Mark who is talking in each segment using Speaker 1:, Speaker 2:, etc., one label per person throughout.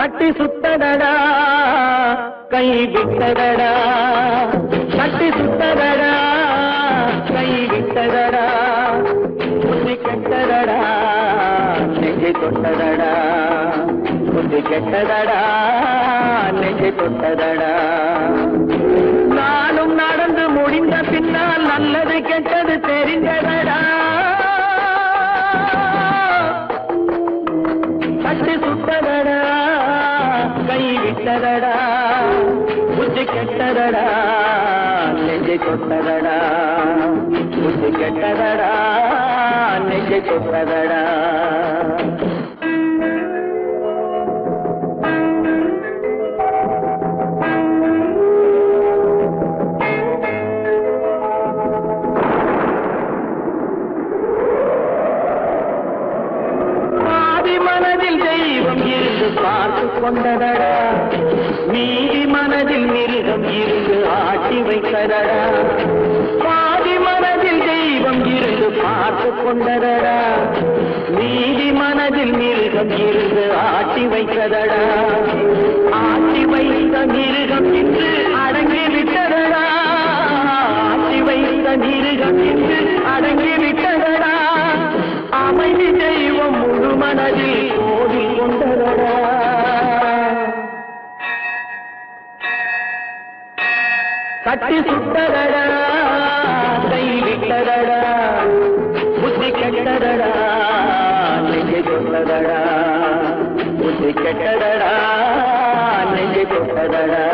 Speaker 1: கட்டி சுத்தடடா கை விட்டதடா கட்டி சுத்தடடா கை விட்டதடா புத்தி கெட்டதடா நெஞ்சை தொட்டதடா புத்தி கெட்டதடா நெஞ்சை தொட்டதடா நானும் நடந்து முடிந்த பின்னால் நல்லது கெட்டது தெரிந்ததடா கட்டி சுட்டதடா கை விட்டதடா புத்தி கெட்டதடா நெஞ்சை தொட்டதடா புத்தி கெட்டதடா நெஞ்சை தொட்டதடா பார்த்து கொண்டதடா நீதி மனதில் மிருகம் இருந்து ஆட்டி வைத்ததடா பாதி மனதில் தெய்வம் இருந்து பார்த்து கொண்டதடா நீதி மனதில் மிருகம் இருந்து ஆட்டி வைத்ததடா ஆட்டி வைத்த மிருகம் இன்று அடங்கி விட்டதடா ஆட்டி வைத்த மிருகம் இன்று அடங்கி விட்டதடா அமைதி தெய்வம் முழு மனதில் கோடி கொண்டதடா கட்டி சுட்டதடா கை விட்டதடா புத்தி கெட்டதடா நெஞ்சை தொட்டதடா புத்தி கெட்டதடா நெஞ்சை தொட்டதடா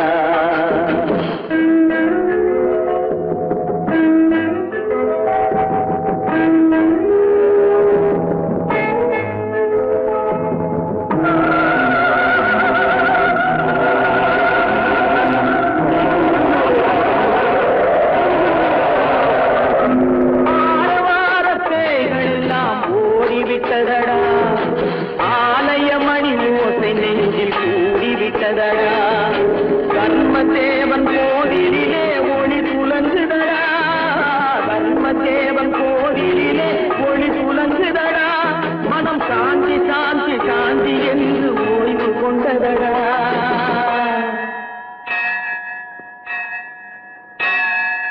Speaker 1: ஆலயமணி ஓசை நெஞ்சில் கூடிவிட்டதடா கர்மதேவன் கோவிலிலே ஒளி துலங்குதடா கர்மதேவன் கோவிலிலே ஒளி துலங்குதடா மனம் சாந்தி சாந்தி சாந்தி என்று ஓய்வு கொண்டதடா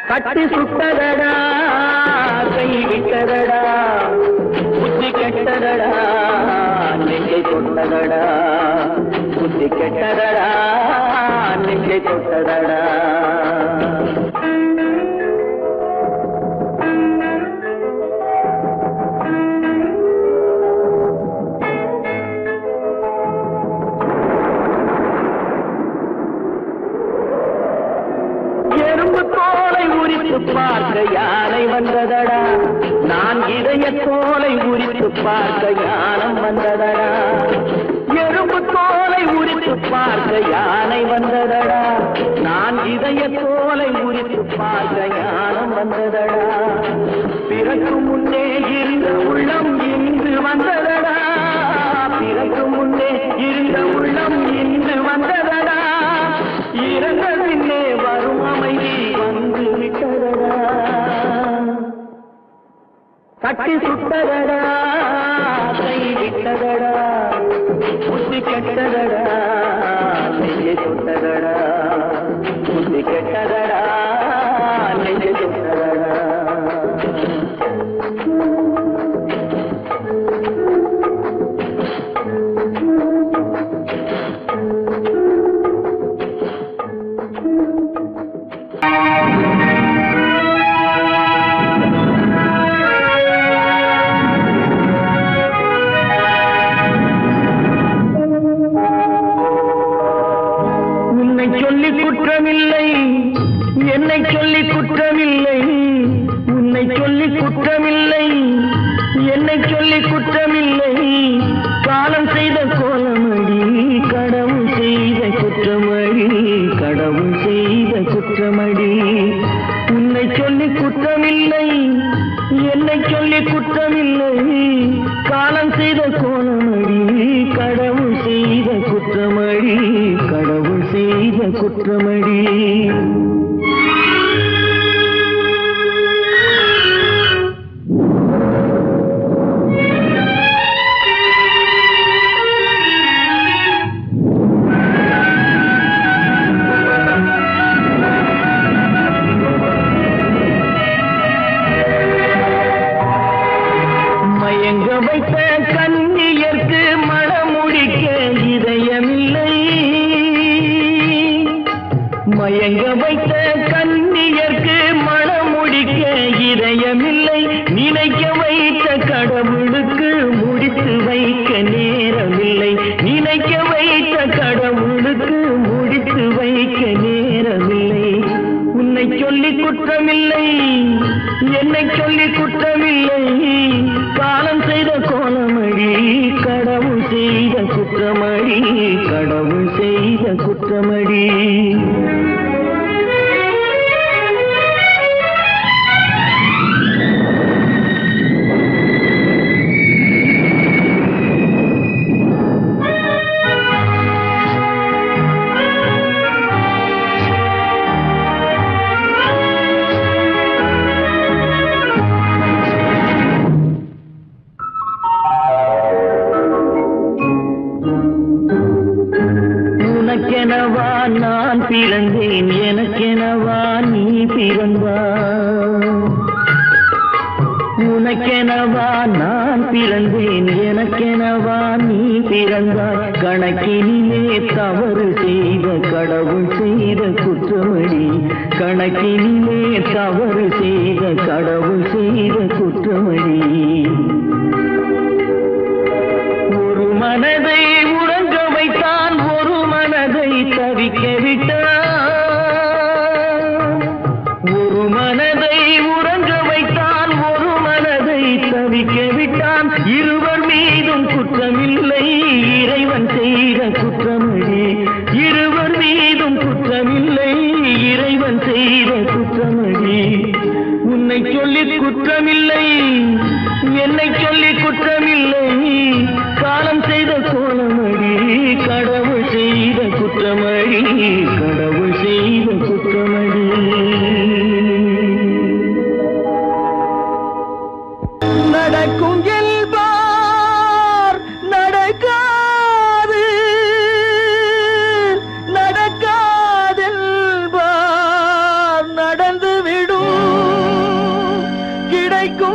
Speaker 1: கட்டி சுட்டதடா கை விட்டதடா புத்தி கெட்டதடா நெஞ்சை தொட்டதடா புத்தி கெட்டதடா நெஞ்சை தொட்டதடா எறும்பு தோலை உரித்து பார்க்க யானை வந்ததடா நான் இதய தோலை உரித்து பார்க்க யானம் வந்ததடா எறும்பு தோலை உரித்து பார்க்க யானை வந்ததடா நான் இதய தோலை உரித்து பார்க்க யானம் வந்ததடா பிறகு முன்னே இருந்த உள்ளம் இன்று வந்ததடா பிறகு முன்னே இருந்த உள்ளம் இன்று வந்ததடா இறந்த பின்னே வரும் அமைதி வந்து விட்டதடா கட்டி சுட்டதடா கை விட்டதடா புத்தி கெட்டதடா நெஞ்சை தொட்டதடா புத்தி கெட்டதடா நெஞ்சை தொட்டதடா சொல்லி குற்றமில்லை என்னை சொல்லி குற்றமில்லை உன்னை சொல்லி குற்றமில்லை என்னை சொல்லி குற்றமில்லை காலம் செய்த கோலமடி கடவுள் செய்த குற்றமடி கடவுள் செய்த குற்றமடி உன்னை சொல்லி குற்றமில்லை என்னை சொல்லி குற்றமில்லை காலம் செய்த கோலமடி கடவுள் செய்த குற்றமடி கடவுள் செய்த குற்றமடி ஏங்க வைத்த கண்ணியர்க்கு மனம் முடிக்க இதயமில்லை, நினைக்க வைத்த கடவுளுக்கு முடித்து வைக்க நேரமில்லை, நினைக்க வைத்த கடவுளுக்கு முடித்து வைக்க நேரமில்லை. உன்னை சொல்லி குற்றமில்லை, என்னை சொல்லி குற்றமில்லை, காலம் செய்த கோலமடி, கடவுள் செய்த குற்றமடி, கடவுள் செய்த குற்றமடி. உனக்கெனவா நான் பிறந்தேன், எனக்கெனவா நீ பிறந்தாய். உனக்கெனவா நான் பிறந்தேன், எனக்கெனவா நீ பிறந்தாய். கணக்கினிலே தவறு செய்த கடவுள் செய்த குற்றமடி, கணக்கினிலே தவறு செய்த கடவுள் செய்த குற்றமடி. ஒரு மனதை உறங்க வைத்தான், ஒரு மனதை தவிக்க விட்டான். ஒரு மனதை உறங்க வைத்தான், ஒரு மனதை தவிக்க விட்டான். இருவர் மீதும் குற்றமில்லை, இறைவன் செய்த குற்றமடி. இருவர் மீதும் குற்றமில்லை, இறைவன் செய்த குற்றமடி. உன்னை சொல்லி குற்றமில்லை, என்னை சொல்லி குற்றமில்லை, காலம் செய்த கோலமடி, கடவுள் செய்த குற்றமடி, கடவுள் செய்த குற்றமடி. நடக்கும் என்பார் நடக்காது, நடக்காதென்பார் நடந்துவிடும், கிடைக்கும்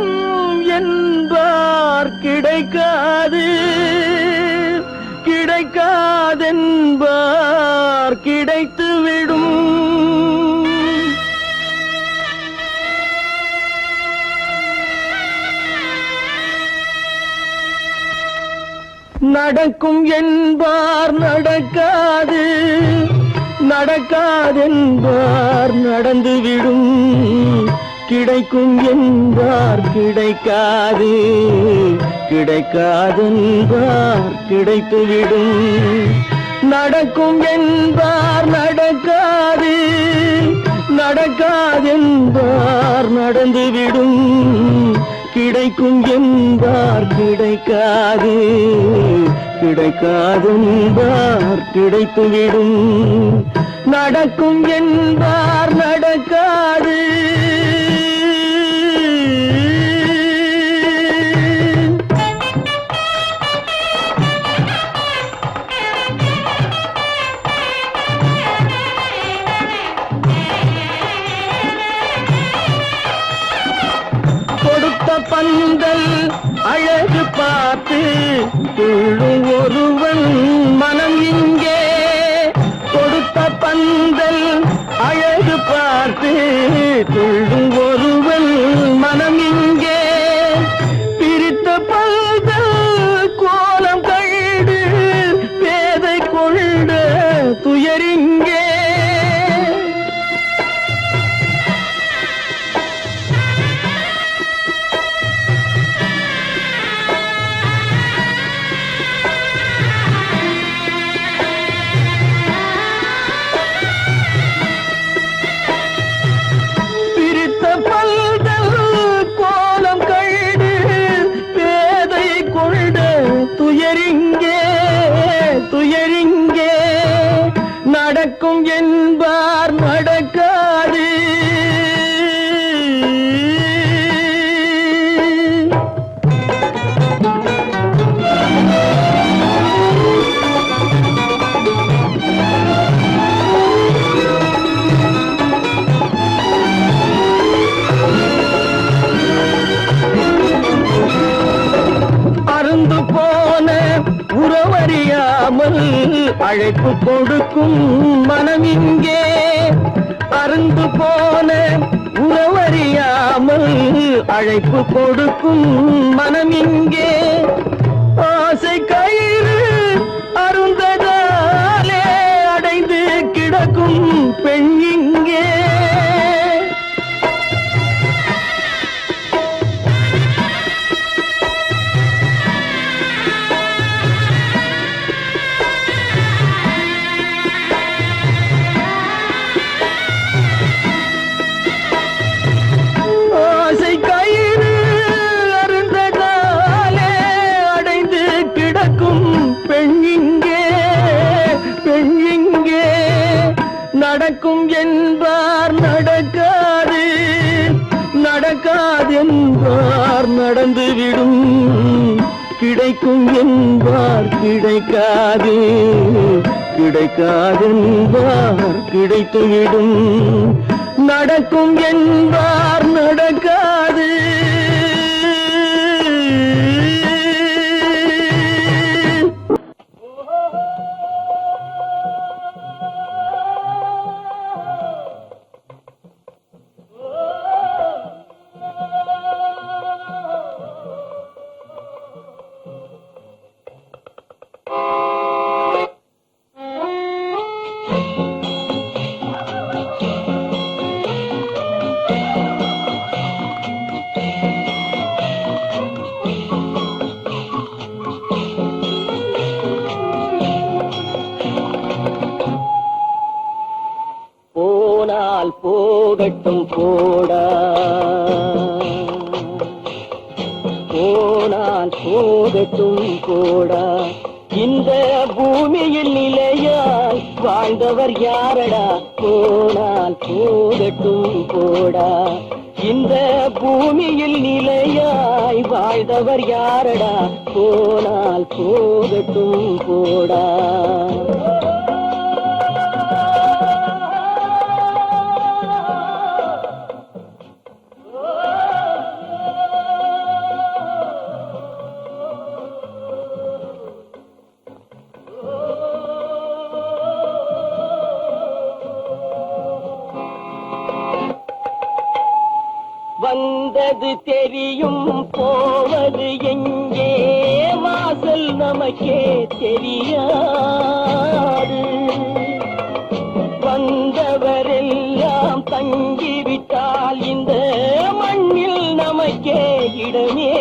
Speaker 1: என்பார் கிடைக்காது, கிடைக்காதென்பார் கிடைத்துவிடும். நடக்கும் என்பார் நடக்காது, நடக்காதென்பார் நடந்துவிடும், கிடைக்கும் என்பார் கிடைக்காது, கிடைக்காதென்பார் கிடைத்துவிடும். நடக்கும் என்பார் நடக்காது, நடக்காதென்பார் நடந்துவிடும், கிடைக்கும் என்பார் கிடைக்காது, கிடைக்காதென்பார் கிடைத்துவிடும். நடக்கும் என்பார் நடக்காது. பந்தல் அழகு பார்த்து துள்ளும் ஒருவன் மனம் இங்கே, கொடுத்த பந்தல் அழகு பார்த்து துள்ளும் ஒருவன் மனம் இங்கே, பிரித்த பந்தல் கோலம் கண்டு பேதை கொண்ட துயரிங்கே. துயரிங்கே, துயரிங்கே, நடக்கும் என்பார் நடக்காது. அருந்து போன உறவறியாமல் அழைப்பு கொடுக்கும் மனம் இங்கே, அருந்து போன உறவறியாமல் அழைப்பு கொடுக்கும் மனம் இங்கே ஆசை கயிறு அருந்ததாலே அடைந்து கிடக்கும் பெண் இங்கே நடக்கும் என்பார் நடக்காது நடக்காது என்பார் நடந்துவிடும் கிடைக்கும் என்பார் கிடைக்காது கிடைக்காது என்பார் கிடைத்துவிடும் நடக்கும் என்பார் நடக்காது போகட்டும் போடா போனால் போகட்டும் போடா இந்த பூமியில் நிலையாய் வாழ்ந்தவர் யாரடா போனால் போகட்டும் போடா இந்த பூமியில் நிலையாய் வாழ்ந்தவர் யாரடா போனால் போகட்டும் போடா வந்தது தெரியும் போவது எங்கே வாசல் நமக்கே தெரியாது வந்தவரெல்லாம் தங்கிவிட்டால் இந்த மண்ணில் நமக்கே இடமேது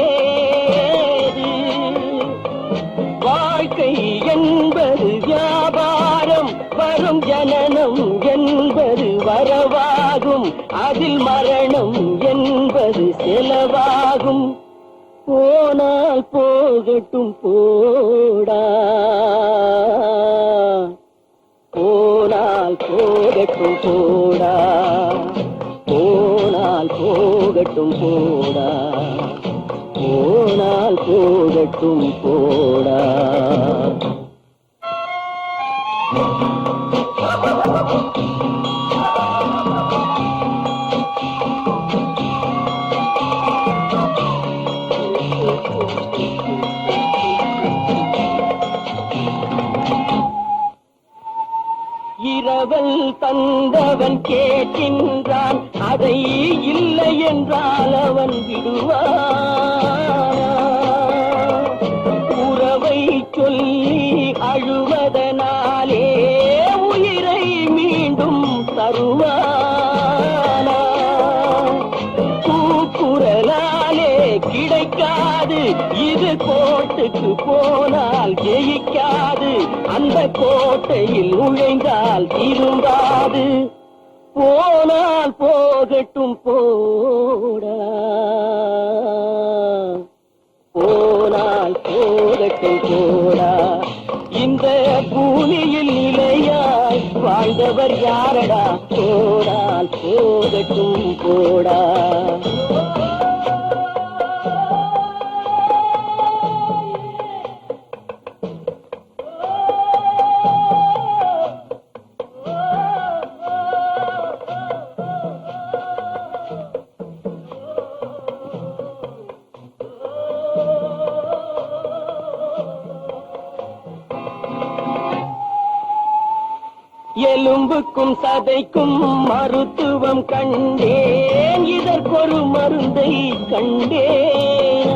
Speaker 1: வாழ்க்கை என்பது வியாபாரம் வரும் ஜனனம் என்பது வரவாகும் அதில் மரணம் என்பது செலவாகும் போனால் போகட்டும் போடா போனால் போகட்டும் போடா போனால் போகட்டும் போடா போனால் போகட்டும் போடா இரவல் தந்தவன் கேட்கின்றான் அதை இல்லை என்றால் அவன் விடுவான் உறவை சொல்லி அழுவதனாலே உயிரை மீண்டும் தருவானா கூக்குரலாலே கிடைக்காது இது கோட்டுக்கு போனால் ஜெயிக்காது அந்த கோட்டையில் நுழைந்தால் திரும்பாது போனால் போகட்டும் போடா போனால் போகட்டும் போடா இந்த பூமியில் நிலையாய் வாழ்ந்தவர் யாரடா போனால் போகட்டும் போடா எலும்புக்கும் சதைக்கும் மருத்துவம் கண்டேன், இதற்கொரு மருந்தை கண்டேன்.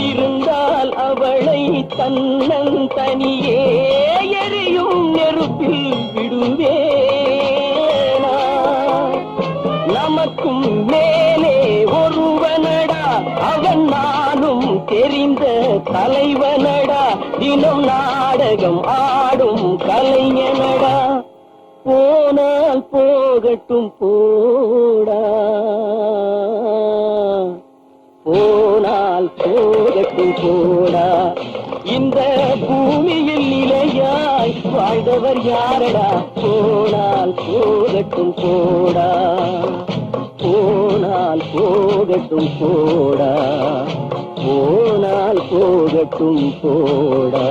Speaker 1: இருந்தால் அவளை தன்னன் தனியே எரியும் நெருப்பில் விடுவேனா. நமக்கும் மேலே ஒருவனடா, அவன் நானும் தெரிந்த தலைவனடா, தினம் நாடகம் ஆடும் கலைஞனடா. போனால் போகட்டும் போடா, போனால் போகட்டும் போடா. இந்த பூமியில் நிலையாய் வாழ்ந்தவர் யாரடா. போனால் போகட்டும் போடா, போனால் போகட்டும் போடா, போனால் போகட்டும் போடா.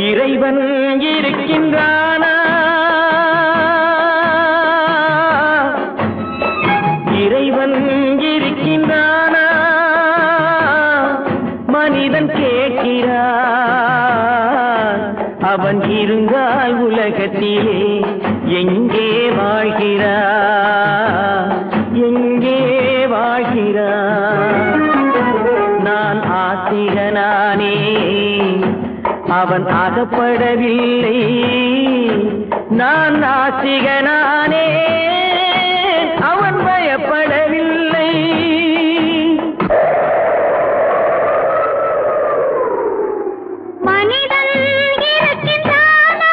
Speaker 1: இறைவன் இருக்கின்றானா, இறைவன் இருக்கின்றானா, மனிதன் கேட்கிறான். அவன் இருந்தால் உலகத்திலே எங்கே வாழ்கிறான், எங்கே வாழ்கிறான். நான் ஆசிரியனானே, அவன் அகப்படவில்லை. நான் நாசிகனானே, அவன் பயப்படவில்லை.
Speaker 2: மனிதன் இருக்கின்றானா,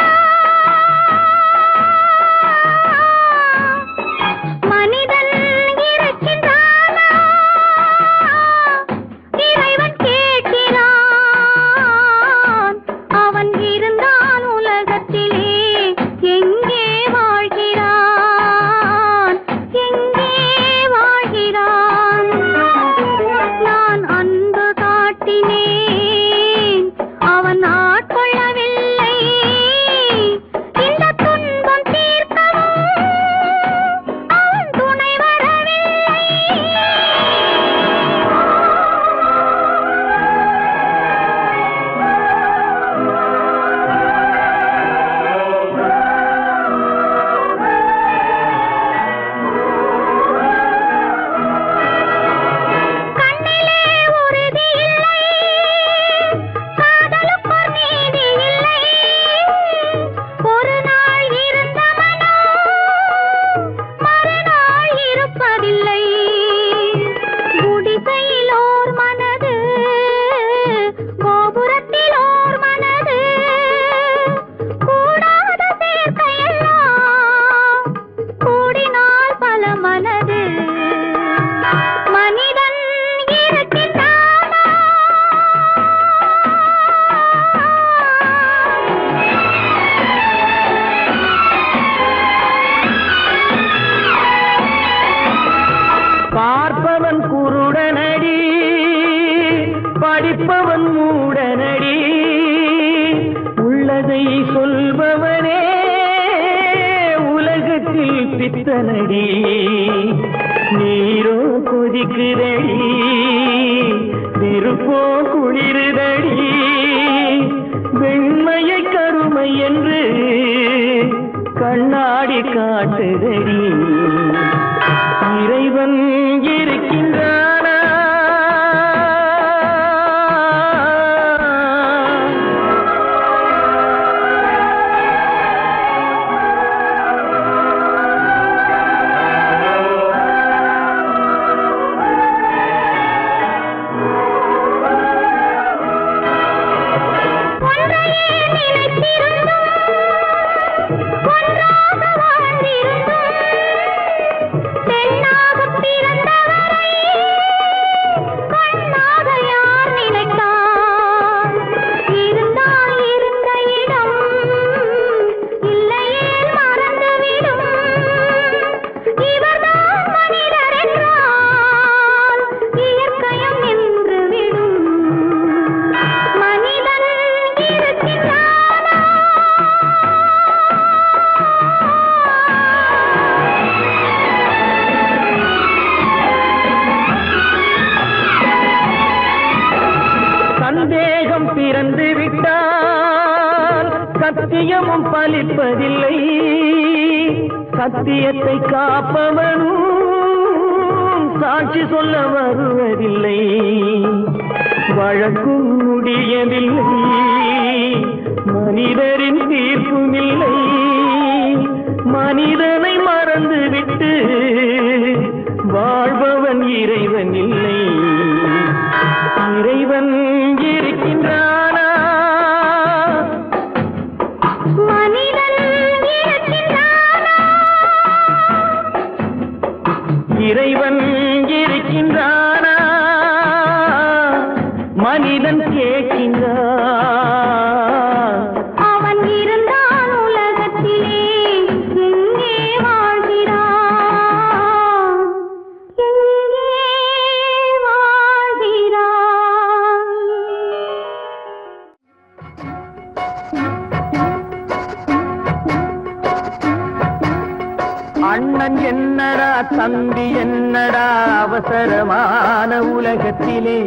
Speaker 2: மனிதன் இருக்கின்றானா, இறைவன் கேட்கிறான். அவன் இருந்தால் உலகத்திலே எங்கே வாழ்கிறான், எங்கே வாழ்கிறான். நான் அன்பு காட்டினேன், அவன் ஆட்கொள்ளவில்லை. இந்த துன்பம் தீர்க்கவும் அவன் துணை வரவில்லை. கண்ணிலே உறுதி இல்லை, காதலுக்கோர் நீதி இல்லை. ஒரு நாள் இருந்த மனம் மறுநாள் இருப்பதில்லை. குடிசையிலோர் மனது, கோபுரத்திலோர் மனது, கூடாத சேர்க்கையெல்லாம் கூடினால் பல மனது. மனிதன் இருக்கின்றானா,
Speaker 1: பார்ப்பவன் குருடனடி, படிப்பவன் மூடனடி. உள்ளதை சொல்பவனே உலகத்தில் பித்தனடி. நீரோ கொதிக்குதடி, நெருப்போ குளிருதடி. வெண்மையை கருமை என்று கண்ணாடி காட்டுதடி. இறைவன் இருக்கின்றானா,
Speaker 2: ஒன்றையே நினைத்திருந்தும் ஒன்றாக வாழ்ந்திருந்தும்
Speaker 1: இழந்து விட்டால் சத்தியமும் பலிப்பதில்லை, சத்தியத்தை காப்பவனும் சாட்சி சொல்ல வருவதில்லை. வழக்கும் முடியவில்லை, மனிதரின் தீர்ப்பும் இல்லை. மனிதனை மறந்துவிட்டு வாழ்பவன் இறைவன் இல்லை. இறைவன் இருக்கின்றானா?
Speaker 2: மனிதன் இருக்கின்றானா?
Speaker 1: இறைவன் இருக்கின்றானா? மனிதன் கேட்கின்றான்.
Speaker 2: அவன் இருந்தான் உலகத்திலே, எங்கே வாழ்கிறான்? எங்கே வாழ்கிறான்?
Speaker 1: அண்ணன் என்னடா தம்பி என்னடா அவசரமான உலகத்திலே,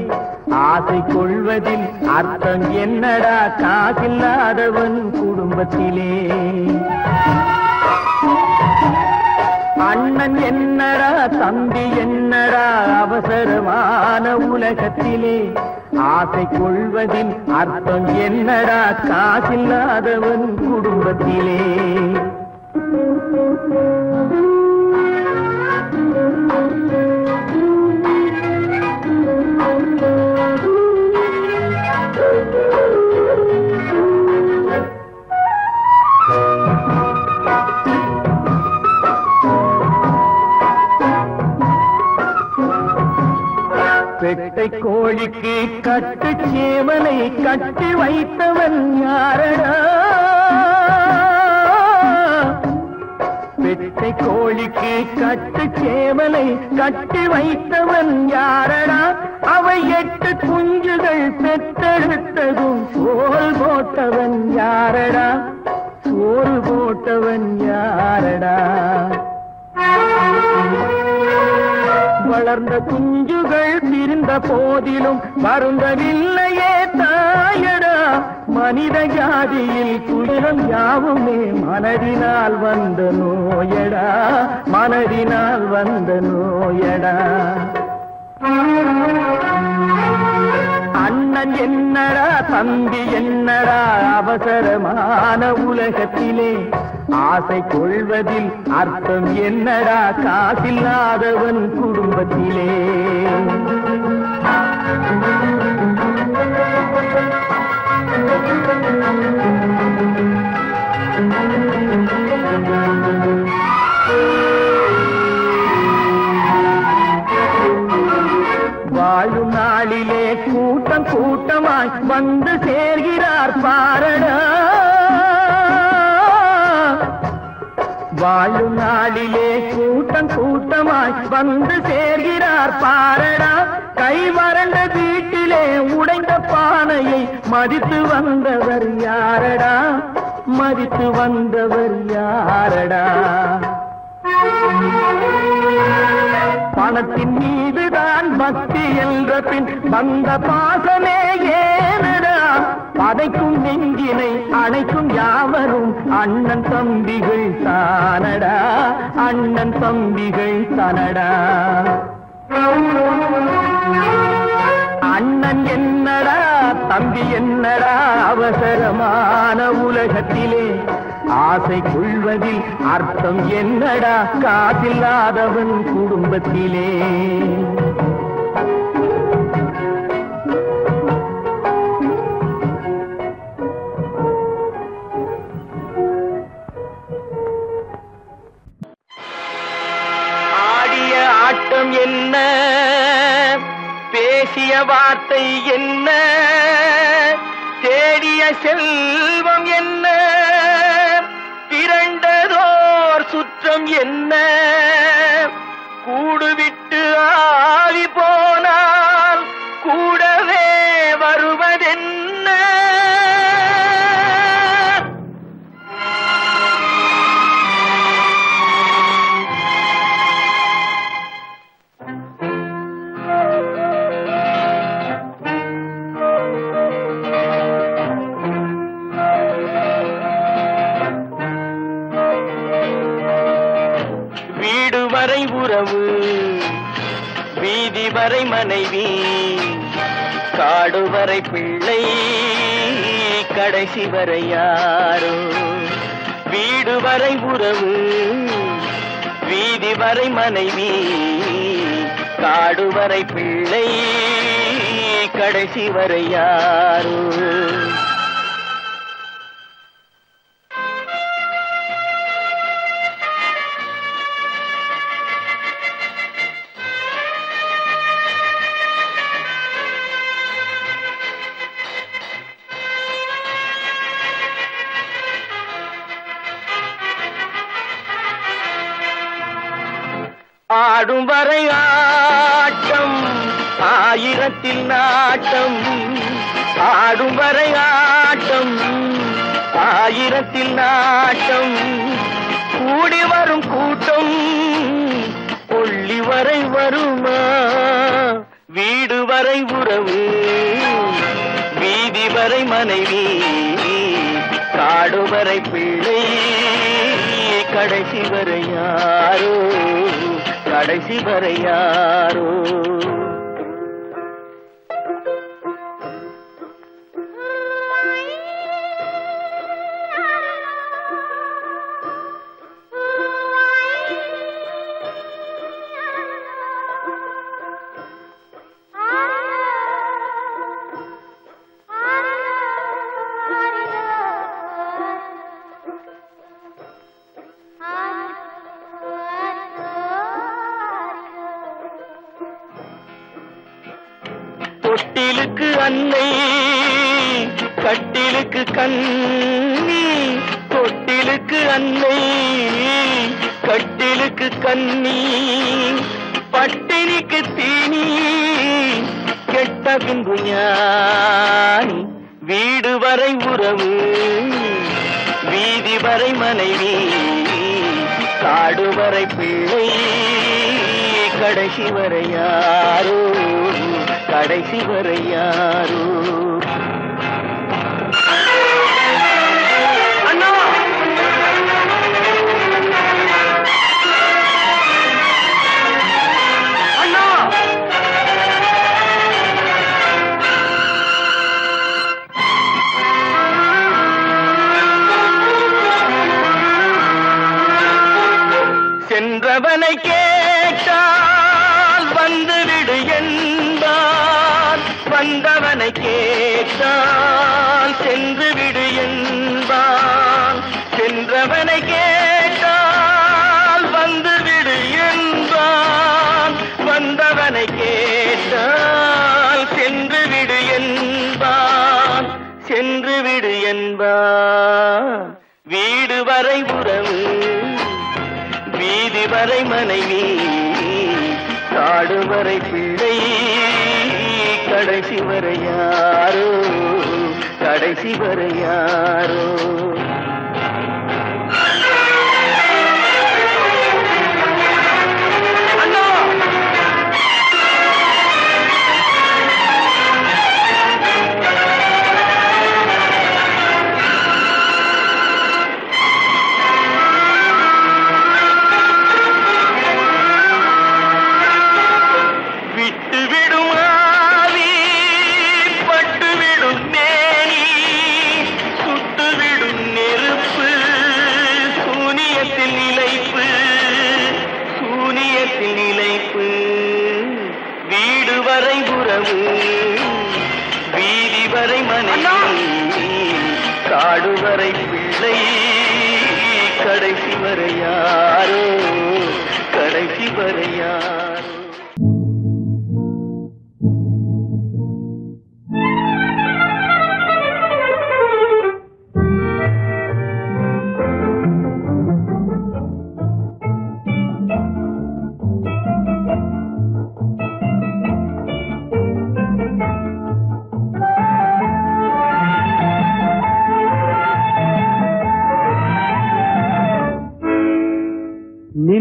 Speaker 1: ஆசை கொள்வதில் அர்த்தம் என்னடா காசில்லாதவன் குடும்பத்திலே. அண்ணன் என்னடா தம்பி என்னடா அவசரமான உலகத்திலே, ஆசை கொள்வதில் அர்த்தம் என்னடா காசில்லாதவன் குடும்பத்திலே. பெட்டை கோழிக்கு கட்டு சேவலை கட்டி வைத்தவன் யாரடா? பெட்டை கோழிக்கு கட்டு சேவலை கட்டி வைத்தவன் யாரடா? அவை 8 குஞ்சுகள் பெற்றெடுத்ததும் சோறு போட்டவன் யாரடா? சோறு போட்டவன் யாரடா? வளர்ந்த குஞ்சுகள் பிரிந்த போதிலும் வருந்தவில்லையே தாயடா. மனித ஜாதியில் துயரம் யாவுமே மனதினால் வந்த நோயடா, மனதினால் வந்த நோயடா. அண்ணன் என்னடா தம்பி என்னடா அவசரமான உலகத்திலே, ஆசை கொள்வதில் அர்த்தம் என்னடா காசில்லாதவன் குடும்பத்திலே. வாழும் நாளிலே கூட்டம் கூட்டமாய் வந்து சேர்கிறார் பாரடா. வாழும் நாளிலே கூட்டம் கூட்டமாய் வந்து சேர்கிறார் பாரடா. கை வறண்ட வீட்டிலே உடைந்த பானையை மதித்து வந்தவர் யாரடா? மதித்து வந்தவர் யாரடா? பணத்தின் மீதுதான் பக்தி என்ற பின் வந்த பாசமே ஏனடா? பதைக்கும் நெஞ்சினை அணைக்கும் யாவரும் அண்ணன் தம்பிகள் தானடா, அண்ணன் தம்பிகள் தானடா. அண்ணன் என்னடா தம்பி என்னடா அவசரமான உலகத்திலே, ஆசை கொள்வதில் அர்த்தம் என்னடா காசில்லாதவன் குடும்பத்திலே. ஆடிய ஆட்டம் என்ன, பேசிய வார்த்தை என்ன, தேடிய செல்வம் என்ன, திரண்டதோர் சுற்றம் என்ன, கூடுவிட்டு ஆவி போனால் கூடவே வருவதென்ன. வரை மனைவி காடு வரை பிள்ளை கடைசி வரை யாரோ வீடு வரை உறவு வீதி வரை மனைவி காடு வரை பிள்ளை கடைசி வரை யாரோ ஆடும் வரை ஆட்டம் ஆயிரத்தில் நாட்டம் ஆடும் வரை ஆட்டம் ஆயிரத்தில் நாட்டம் கூடி வரும் கூட்டம் கொள்ளி வரை வருமா வீடு வரை உறவு வீதி வரை மனைவி காடு வரை பிள்ளை கடைசி வரை யாரோ கடைசி வரை யாரோ தொட்டிலுக்கு அன்னை கட்டிலுக்கு கண்ணி தொட்டிலுக்கு அன்னை கட்டிலுக்கு கண்ணி பட்டினிக்கு தீனி கெட்ட பின்பு ஞானி வீடு வரை உறவு வீதி வரை மனைவி காடு வரை பிள்ளை கடைசி வரை யாரோ கடைசி வரை யாரோ அண்ணா அண்ணா சென்றவனை கேட்டால் வந்துவிடு என்பான் வந்தவனை கேட்டால் சென்று விடு என்பான் சென்றவனை கேட்டால் வந்துவிடு என்பான் வந்தவனை கேட்டால் சென்று விடு என்பான் சென்று விடு என்பான் வீடு வரை உறவு வீதி வரை மனைவி காடு வரை பிள்ளை கடைசி வரை யாரோ கடைசி வரை யாரோ வீடு வரை உறவு வீதி வரை மனைவி காடு வரை பிள்ளை கடைசி வரை யாரோ கடைசி வரை யாரோ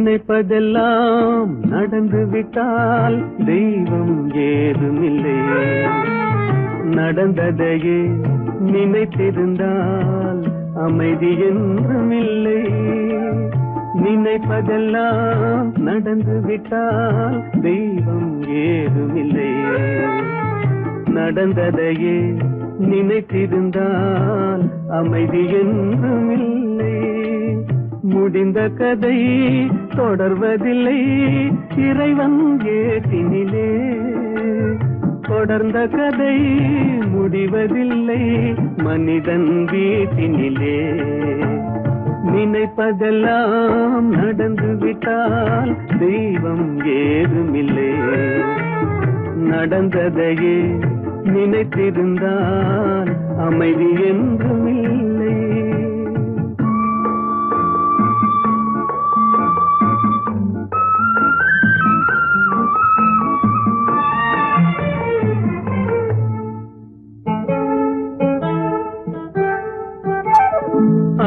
Speaker 1: நினைப்பதெல்லாம் நடந்து விட்டால் தெய்வம் ஏதுமில்லை நடந்ததையே நினைத்திருந்தால் அமைதி என்றுமில்லை நினைப்பதெல்லாம் நடந்து விட்டால் தெய்வம் ஏதுமில்லை. நடந்ததையே நினைத்திருந்தால் அமைதி என்றும் இல்லை. முடிந்த கதை தொடர்வதில்லை இறைவன் ஏட்டினிலே. தொடர்ந்த கதை முடிவதில்லை மனிதன் வீட்டினிலே. நினைப்பதெல்லாம் நடந்து விட்டால் தெய்வம் ஏதுமில்லை. நடந்ததையே நினைத்திருந்தால் அமைதி என்றும் இல்லை.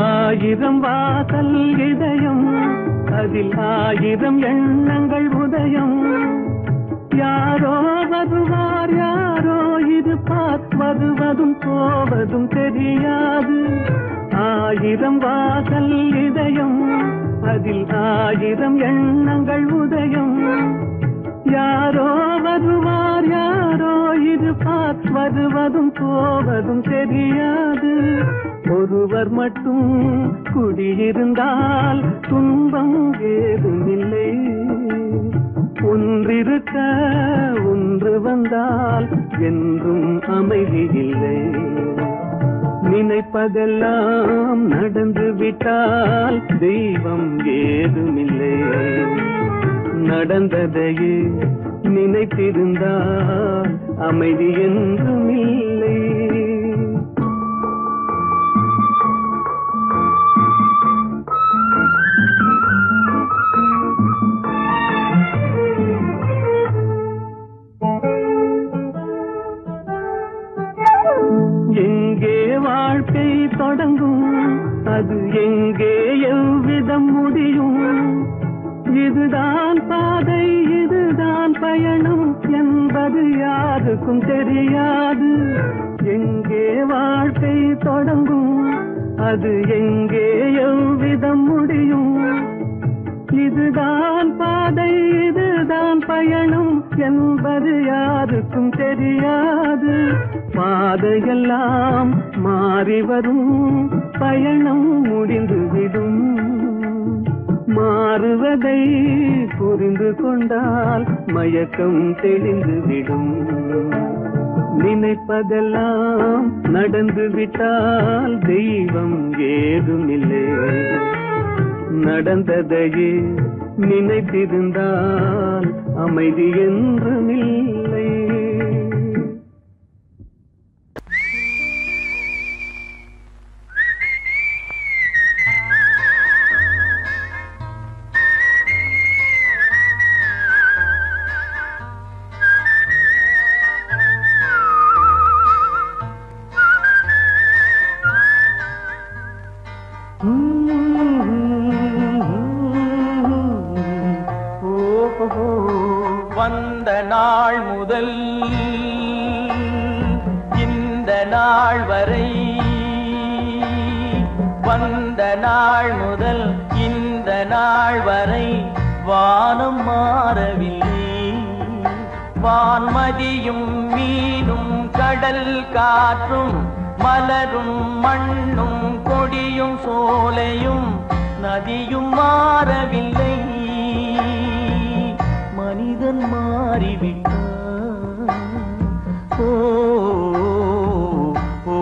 Speaker 1: ஆயிரம் வாசல் இதயம் அதில் ஆயிரம் எண்ணங்கள் உதயம். யாரோ வருவார் யாரோ இருப்பார் வருவதும் போவதும் தெரியாது. ஆயிரம் வாசல் இதயம் அதில் ஆயிரம் எண்ணங்கள் உதயம். யாரோ வருவார் யாரோ இருப்பார் வருவதும் போவதும் தெரியாது. ஒருவர் மட்டும் குடியிருந்தால் துன்பம் ஏதுமில்லை. ஒன்றிருக்க ஒன்று வந்தால் என்றும் அமைதி இல்லை. நினைப்பதெல்லாம் நடந்து விட்டால் தெய்வம் ஏதுமில்லை. நடந்ததையே நினைத்திருந்தால் அமைதி என்றும் இல்லை. எங்கே வாழ்க்கை தொடங்கும் அது எங்கே எவ்விதம் முடியும். இதுதான் பாதை இதுதான் பயணம் என்பது யாருக்கும் தெரியாது. எங்கே வாழ்க்கை தொடங்கும் அது எங்கே எவ்விதம் முடியும். இதுதான் பாதை இதுதான் பயணம் என்பது யாருக்கும் தெரியாது. பாதையெல்லாம் மாறி வரும் பயணம் முடிந்துவிடும். மாறுவதை புரிந்து கொண்டால் மயக்கம் தெளிந்துவிடும். நினைப்பதெல்லாம் நடந்து விட்டால் தெய்வம் ஏதுமில்லை. நடந்ததையே நினைத்திருந்தால் அமைதி என்றும் இல்லை.
Speaker 3: வந்த நாள் முதல் இந்த நாள் வரை வந்த நாள் முதல் இந்த நாள் வரை வானம் மாறவில்லை. வான்மதியும் மீனும் கடல் காற்றும் மலரும் மண்ணும் கொடியும் சோலையும் நதியும் மாறவில்லை. மனிதன் மாறிவிட்டான். ஓ ஓ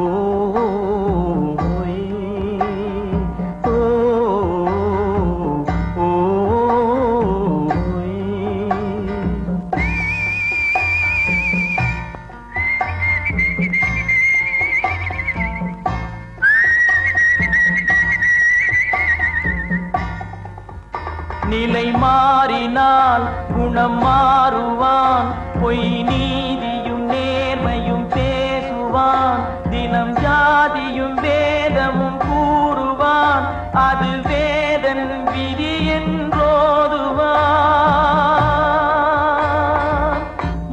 Speaker 3: நிலை மாறினால் குணம் மாறுவான். பொய் நீதியும் நேர்மையும் பேசுவான். தினம் ஜாதியும் வேதமும் கூறுவான். அது வேதன் விதி என்றோதுவான்.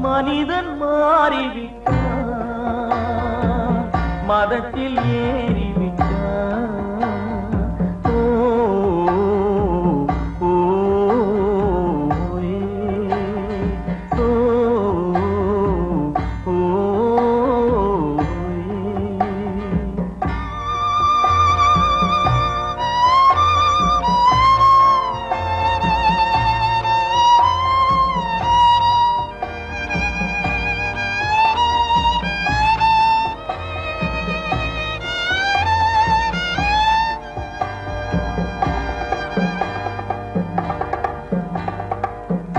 Speaker 3: மனிதன் மாறிவிட்டான். மதத்தில் ஏறிவிட்டான். ஓ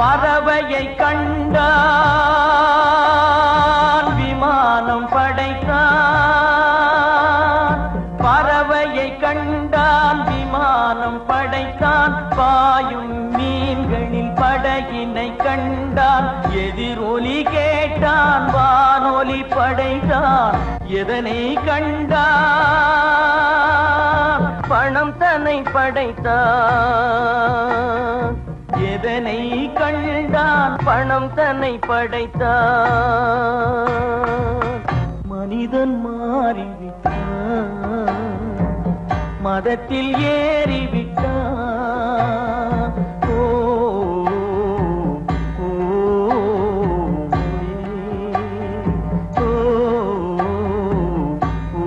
Speaker 3: பறவையை கண்டான் விமானம் படைத்தான். பறவையை கண்டான் விமானம் படைத்தான். பாயும் மீன்களில் படகினை கண்டான். எதிரொலி கேட்டான் வானொலி படைத்தான். எதனை கண்டான்? பணம் தன்னை படைத்தான். எதனை கண்டான்? பணம் தன்னை படைத்தான். மனிதன் மாறிவிட்டான், மதத்தில் ஏறிவிட்டான். ஓ ஓ, ஓ, ஓ,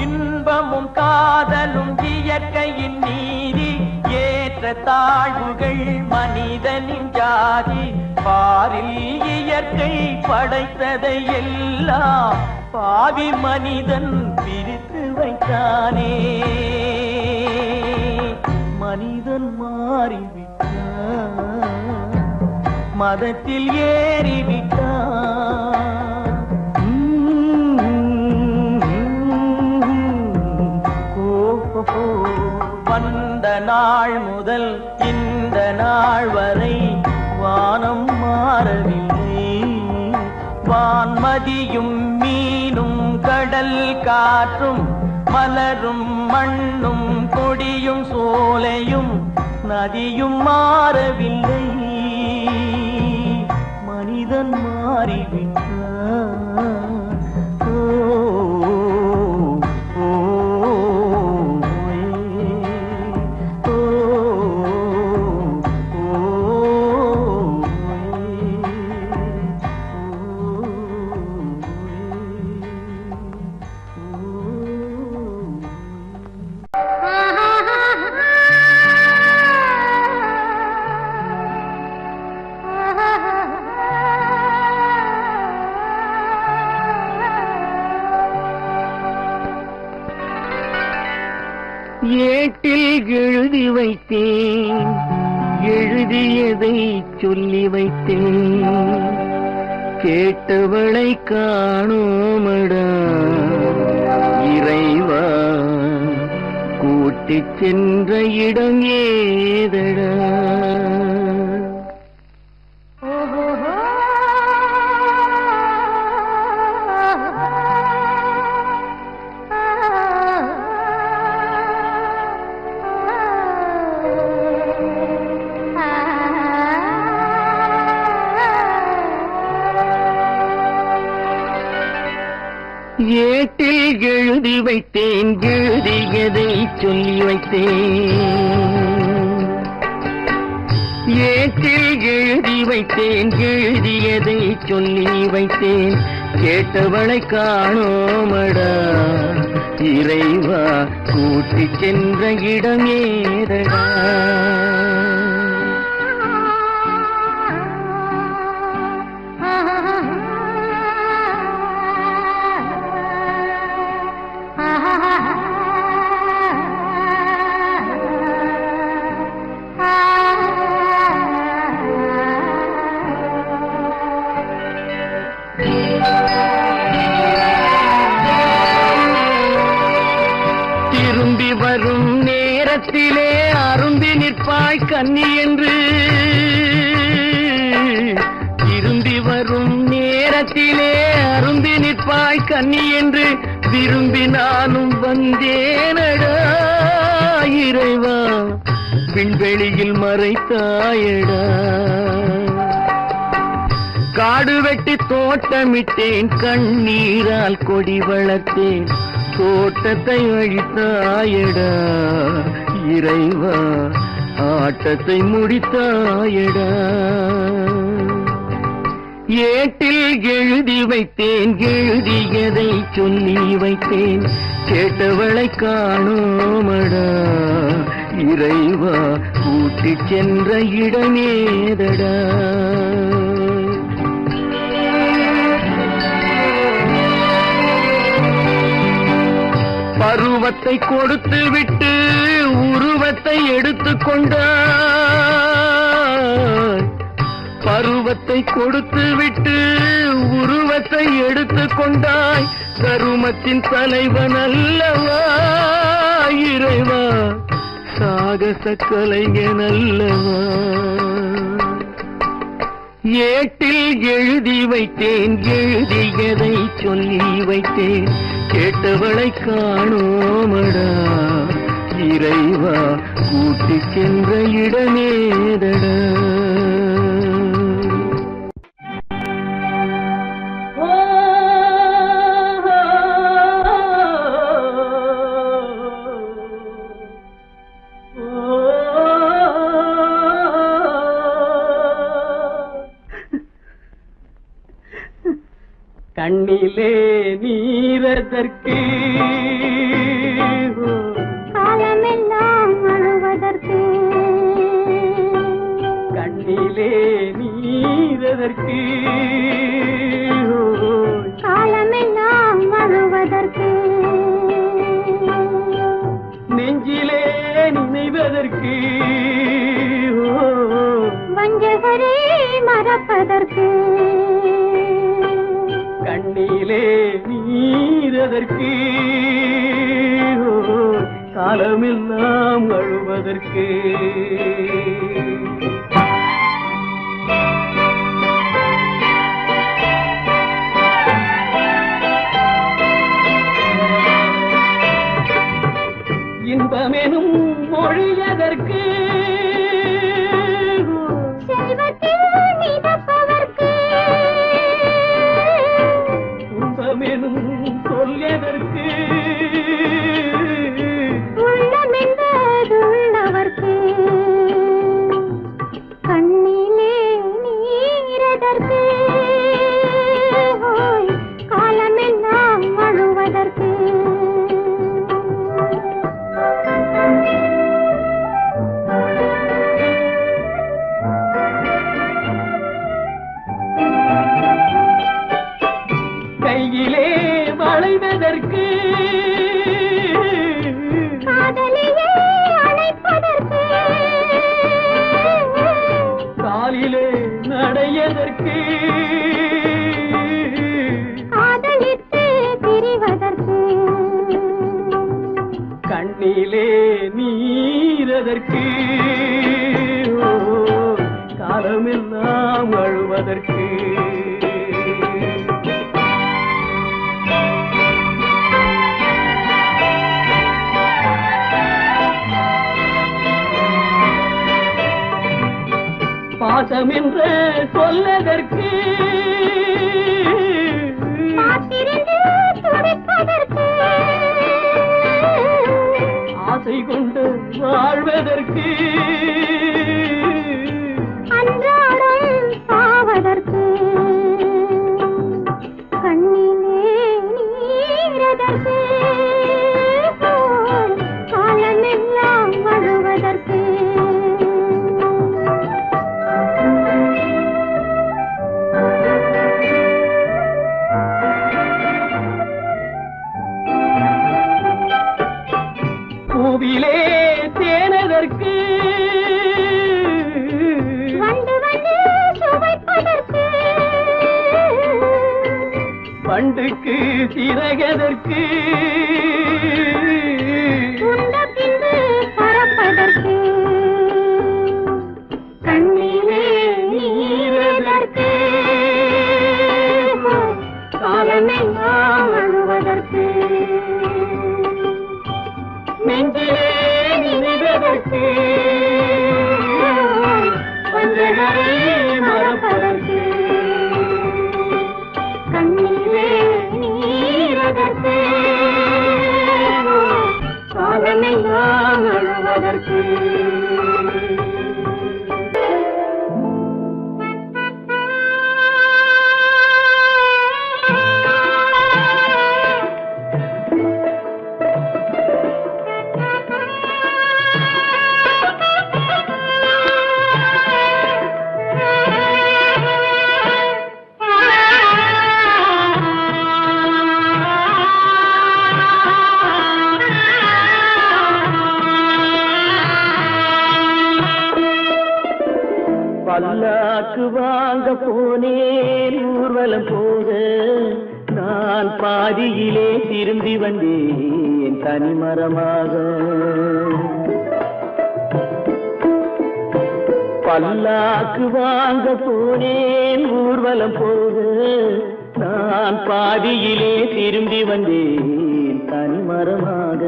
Speaker 3: இன்பமும் காதலும் இயற்கையின் நீதி. ஏற்ற தாழ்வுகள் மனிதனின் ஜாதி. பாரில் இயற்கை படைத்ததை எல்லாம் பாவி மனிதன் பிரித்து வைத்தானே. மனிதன் மாறிவிட்டான், மதத்தில் ஏறிவிட்டான். வந்த நாள் முதல் இந்த நாள் வரை வானம் மாறவில்லை. வான்மதியும் மீனும் கடல் காற்றும் மலரும் மண்ணும் கொடியும் சோலையும் நதியும் மாறவில்லை. மனிதன் மாறிவிட்டான்.
Speaker 1: ஏட்டில் எழுதி வைத்தேன், எழுதியதை சொல்லி வைத்தேன். கேட்டவளை காணோமடா இறைவா, கூட்டிச் சென்ற இடம் ஏதடா? ஏட்டில் எழுதி வைத்தேன், எழுதியதை சொல்லி வைத்தேன். ஏட்டில் எழுதி வைத்தேன், எழுதியதை சொல்லி வைத்தேன். கேட்டவளை காணோமடா இறைவா, கூட்டிச் சென்ற இடம் ஏதடா? திரும்பி வரும் நேரத்திலே அரும்பி நிற்பாய் கன்னி என்று. திரும்பி வரும் நேரத்திலே அரும்பி நிற்பாய் கன்னி என்று விரும்பி நானும் வந்தேனடா இறைவா, விண்வெளியில் மறைத்தாயடா. காடு வெட்டி தோட்டமிட்டேன், கண்ணீரால் கொடி வளர்த்தேன். தோட்டத்தை அழித்தாயடா இறைவா, ஆட்டத்தை முடித்தாயடா. ஏட்டில் எழுதி வைத்தேன் எழுதியதை சொல்லி வைத்தேன் கேட்டவளை காணோமடா இறைவா கூட்டிச் சென்ற இடமேதடா பருவத்தை கொடுத்து விட்டு உருவத்தை எடுத்துக் கொண்டாய் பருவத்தை கொடுத்து விட்டு உருவத்தை எடுத்துக் கொண்டாய் கருமத்தின் தலைவன் அல்லவா இறைவா சாகச கலைஞன் அல்லவா ஏட்டில் எழுதி வைத்தேன் எழுதியதை சொல்லி வைத்தேன் கேட்டவளை காணோமடா இறைவா கூட்டிச் சென்ற இடமேதடா
Speaker 3: கண்ணிலே நீரதற்கு
Speaker 2: காலமெல்லாம் அழுவதற்கு
Speaker 3: கண்ணிலே நீரதற்கு
Speaker 2: காலமெல்லாம் அழுவதற்கு
Speaker 3: நெஞ்சிலே நினைவதற்கு
Speaker 2: வஞ்சகரே மறப்பதற்கு
Speaker 3: கண்ணிலே நீரதற்கு காலமெல்லாம் அழுவதற்கு இன்பமெனும் மொழியதற்கு
Speaker 2: செல்வத்தில் மிதப்பதற்கு
Speaker 3: துன்பமெனும் சொல்லியதற்கு
Speaker 2: உள்ளமென்பதுள்ளவர்க்கு கண்ணிலே நீரதற்கு காலமெல்லாம் அழுவதற்கு
Speaker 3: கையிலே வளைவதற்கு
Speaker 2: காதலியே அணைப்பதற்கு
Speaker 3: காலிலே நடையதற்கு
Speaker 2: காதலித்து பிரிவதற்கு
Speaker 3: கண்ணிலே நீரதற்கு காலமெல்லாம் அழுவதற்கு பாசம் என்று சொல்லதற்கு
Speaker 2: காத்திருந்து துடிப்பதற்கு
Speaker 3: ஆசை கொண்டு வாழ்வதற்கு
Speaker 2: அன்றாடம் சாவதற்கு கண்ணிலே நீரதற்கு காலமெல்லாம் அழுவதற்கு
Speaker 3: பூவிலே தேனதற்கு
Speaker 2: வந்து வந்து சுவைப்பதற்கு
Speaker 3: பண்டுக்கு சிறகதற்கு
Speaker 2: உண்ட பின்பு பறப்பதற்கு கண்ணிலே நீரதற்கு காலமெல்லாம் அழுவதற்கு
Speaker 3: நெஞ்சிலே நினைவதற்கு வஞ்சகரை மறப்பதற்கு
Speaker 2: கண்ணிலே நீரதற்கு காலமே
Speaker 1: பல்லாக்கு வாங்க போனேன் ஊர்வலம் போக நான் பாதியிலே திரும்பி வந்தேன் தனிமரமாக. பல்லாக்கு வாங்க போனேன் ஊர்வலம் போக நான் பாதியிலே திரும்பி வந்தேன் தனிமரமாக.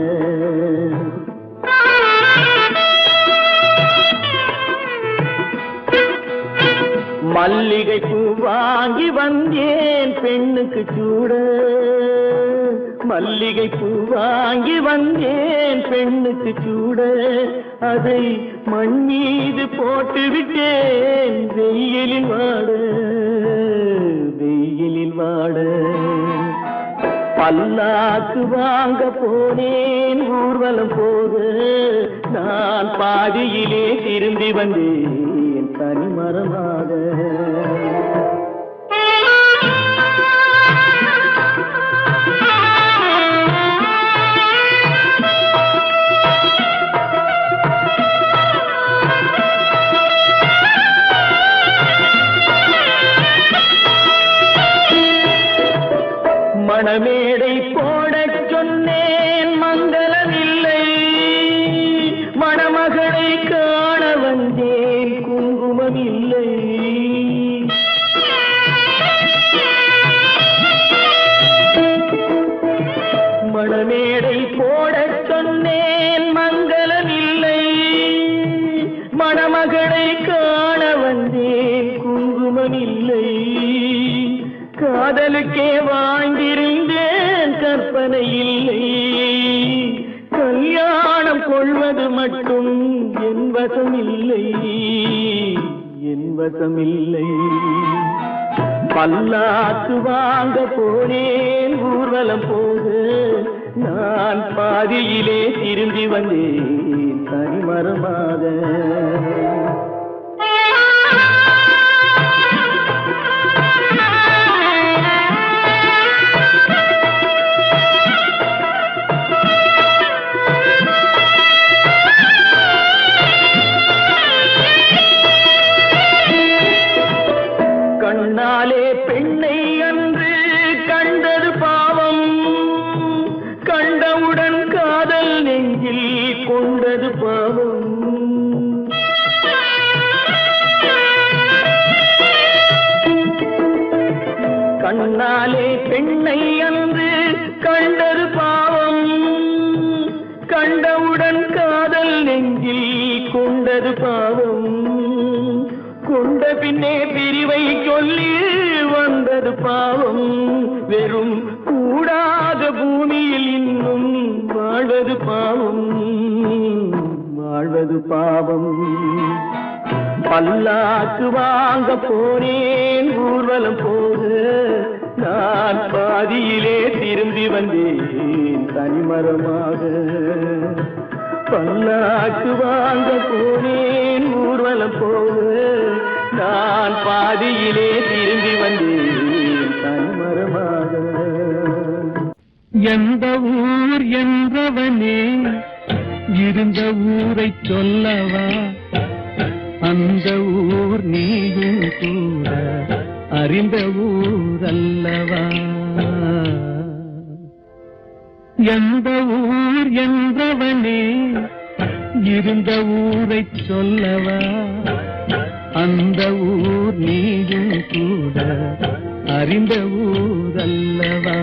Speaker 1: மல்லிகை பூ வாங்கி வந்தேன் பெண்ணுக்கு சூட, மல்லிகை பூ வாங்கி வந்தேன் பெண்ணுக்கு சூட, அதை மண் மீது போட்டு விட்டேன் வெயிலில் வாட, வெயிலில் வாட. பல்லாக்கு வாங்க போனேன் ஊர்வலம் போக நான் பாதியிலே திரும்பி வந்தேன் தனிமரமாக. மணமேடை போடச் சொன்னேன் மங்களமில்லை, மணமகளை காண வந்தேன் குங்குமமில்லை. மணமேடை போடச் சொன்னேன் மங்களமில்லை, மணமகளை காண வந்தேன் குங்குமமில்லை. காதலுக்கே வாழ்ந்திருந்தேன் கற்பனை இல்லை, கல்யாணம் கொள்வது மட்டும் என் வசமில்லை, என் வசமில்லை. பல்லாக்கு வாங்க போனேன் ஊர்வலம் போக நான் பாதியிலே திரும்பி வந்தேன் தனிமரமாக. கண்ணாலே பெண்ணை அன்று கண்டது பாவம், கண்டவுடன் காதல் நெஞ்சில் கொண்டது பாவம். கண்ணாலே பெண்ணை அன்று கண்டது பாவம், கண்டவுடன் காதல் நெஞ்சில் கொண்டது பாவம். கொண்ட பின்னே பிரிவை சொல்லி வந்தது பாவம், வெறும் கூடாத பூமியில் இன்னும் வாழ்வது பாவம், வாழ்வது பாவம். பல்லாக்கு வாங்க போனேன் ஊர்வலம் போக நான் பாதியிலே திரும்பி வந்தேன் தனிமரமாக. பல்லாக்கு வாங்க போனேன் ஊர்வலம் போக நான் பாதியிலே திரும்பி வந்தேன் தனிமரமாக. எந்த ஊர் என்றவனே இருந்த ஊரை சொல்லவா, அந்த ஊர் நீயும் கூட அறிந்த ஊர் அல்லவா. எந்த ஊர் என்றவனே இருந்த ஊரை சொல்லவா, அந்த ஊர் நீயும் கூட அறிந்த ஊர் அல்லவா.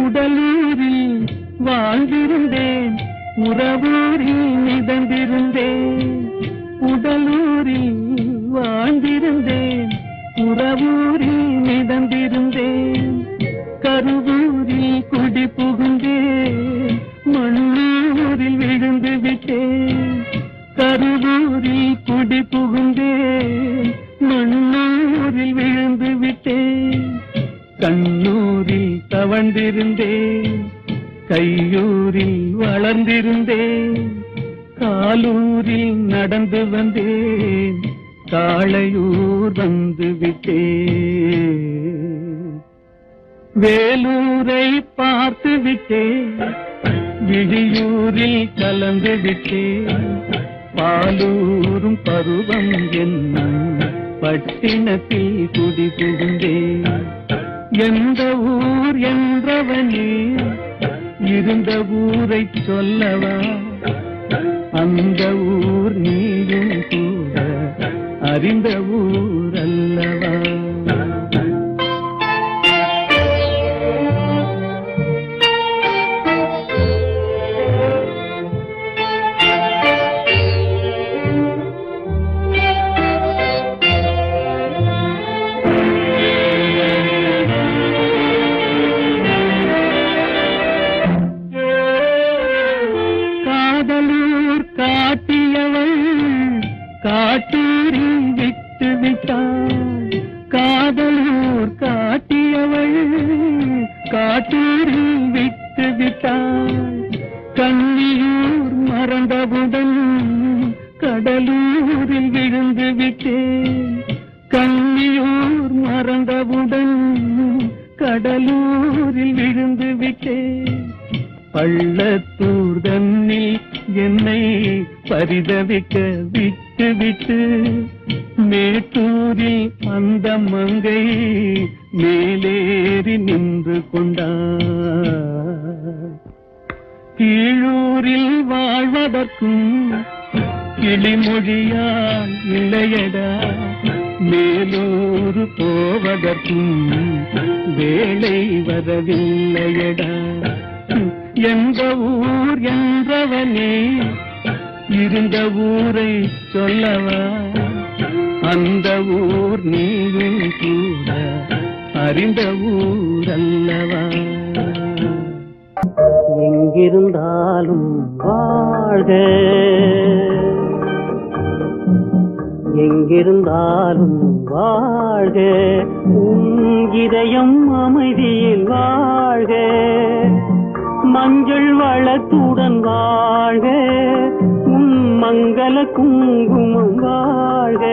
Speaker 1: உடலூரில் வாழ்ந்திருந்தேன், உறவூரில் மிதந்திருந்தேன். உடலூரில் வாழ்ந்திருந்தேன், உறவூரில் மிதந்திருந்தேன். கருவூரில் குடி புகுந்தேன், மண்ணூரில் விழுந்து விட்டேன். கருவூரில் குடி புகுந்தேன், மண்ணூரில் விழுந்து விட்டேன். கண்ணூரில் தவழ்ந்திருந்தேன், கையூரில் வளர்ந்திருந்தேன், காலூரில் நடந்து வந்தேன், காளையூர் வந்து விட்டேன். வேலூரை பார்த்து விட்டேன், விழியூரில் கலந்து விட்டேன், பாலூரும் பருவம் என்னும் பட்டினத்தில் குடி புகுந்தேன். எந்த ஊர் என்றவனே இருந்த ஊரை சொல்லவா, அந்த ஊர் நீயும் கூட அறிந்த ஊர் அல்லவா. காட்டூரில் விட்டு விட்டாள், காதலூர் காட்டியவள் காட்டூரில் விட்டு விட்டாள். கன்னியூர் மறந்தவுடன் கடலூரில் விழுந்து விட்டேன், கன்னியூர் மறந்தவுடன் கடலூரில் விழுந்து விட்டேன். பள்ளத்தூர் தன்னில் என்னை பரிதவிக்க விட்டு விட்டு மேட்டூரில் அந்த மங்கை மேலேறி நின்று கொண்டார். கீழூரில் வாழ்வதற்கும் கிளிமொழியால் இல்லையடா, மேலூர் போவதற்கும் வேலை வரவில்லையடா. எந்த ஊர் என்றவனே இருந்த ஊரை சொல்லவா, அந்த ஊர் நீயும் கூட அறிந்த ஊர் அல்லவா. எங்கிருந்தாலும் வாழ்க, எங்கிருந்தாலும் வாழ்க, உன் இதயம் அமைதியில் வாழ்க, மஞ்சள் வளத்துடன் வாழ்க, உன் மங்கள குங்குமம் வாழ்க.